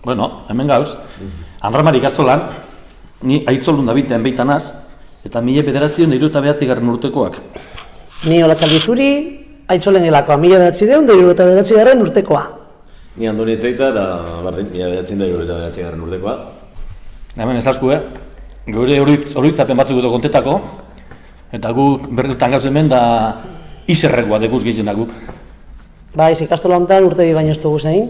Bueno, hemen gauz, Andramari ikastolan, ni aitzolun Dabiten beitanaz, eta 1999 urtekoak. Ni Olatzaldi Zuri, aitzolen gelakoa, 1999 urtekoa. Ni Andoni Etxeita eta bardin, 1999 urtekoa. Hemen ezazku, geure oroitzapen batzuk edo kontetako, eta guk berretan gauz hemen da izerrekoa dekuz gizien da guk. Ba, ez ikastola honetan urte bi baino ez dugu zein.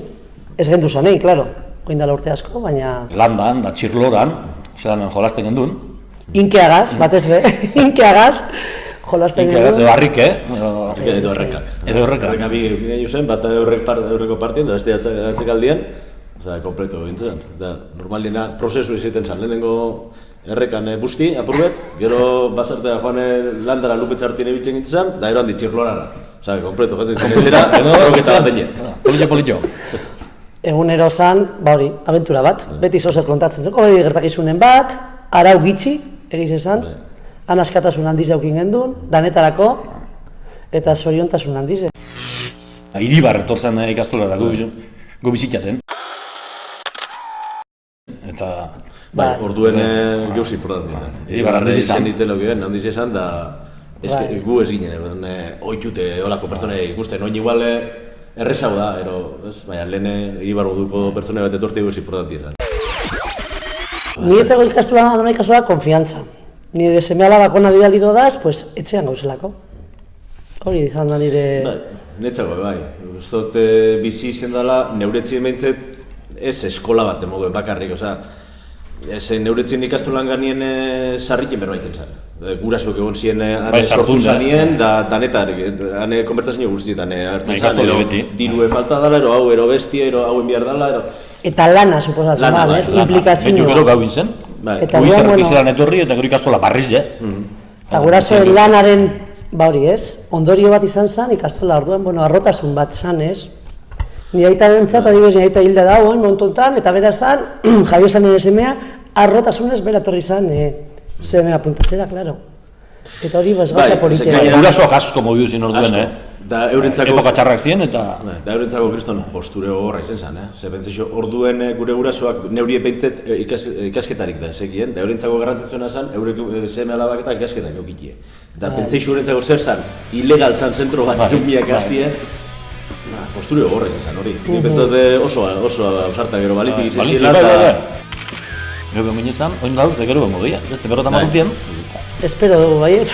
Ez gendu zanei, klaro, goindala urte asko, baina... Landan, da txirloran, zelan jolasten gendun. Inkeagaz, batez be, inkeagaz, jolasten gendun. Inkeagaz, edo harrik, Edo errekak. Edo errekak. Errekak bi gehiago zen, bat eurreko partien, da beste atzekaldien, kompleto gintzen. Normalina prozesu iziten zen, lehenengo errekan busti, apurbet, gero basartea joan landara lupetzartien ebiltzen gintzen, da eroan ditxirlorara. Kompleto jatzen etxera, proketa bat dine. Politxo. Egunero zan, ba hori, abentura bat, beti zozer kontatzen zeko, hori gertakizunen bat, arau gitxi, egiz esan, han askatasun handiz eukin gendun, danetarako, eta zoriontasun handiz. Iribar etortzen ikastolara gu bizitzaten. Eta... Orduen geuz importantzen. Iribar handiz izan. Ditzen logien, handiz izan, da gu ez ginen, oitxute olako pertsonei ikusten, oin igual errezago da, baina lehen Iribar moduko pertsone bat etorte geuz importantzen. Niretzako ikastola, adona ikastola, konfiantza. Nire seme-alabako bidali dodaz, pues etxean gauzelako. Hori izan da nire... Netzako, bai. Uztot bizi izen dela, neuretzien behintzet ez eskola bat emoguen bakarrik, neuretzien ikastolan ganien sarriken berbaiten zen. Gurasok egon ziren sortu zanien, da danetar, hane konbertsazio guztietan hartzen zen, dirue falta dela, hau ero bestia, hau enbiar dela, Eta lana, suposatzen da, implikazioa. Betu gero gau gintzen, gu izerrekizelan etorri eta gero ikastola barriz, Eta gurasoen lanaren, ba hori ez, ondorio bat izan zen ikastola orduan, arrotasun bat zan ez. Nire aita bentzat, adibes, nire aita hilda dagoen, montontan, eta bera zan, Jaio zan nire semea, arrotasunez bera torri zan semea puntatzera, klaro. Eta hori gauza politia. Gurasoak asko mobidu zin orduen, epoka txarrak ziren eta... Da eurentzako kriston posture horra izan zen, ze pentseixo orduen gure gurasoak neurie behintzet ikasketarik da ezekien, da eurentzako garrantzitsuna zen, eurek seme alabak eta ikasketak eukitie. Da pentseixo eurentzako zer zen, ilegal zen zentro bat eumiak aztie, posture horra izan zen hori. Pentsat oso ausarta gero balitik izan zila eta... Gero bengo inezan, oin gauz, gero bengo gehiago, beste berrotan marrutien. Espero dugu baiet.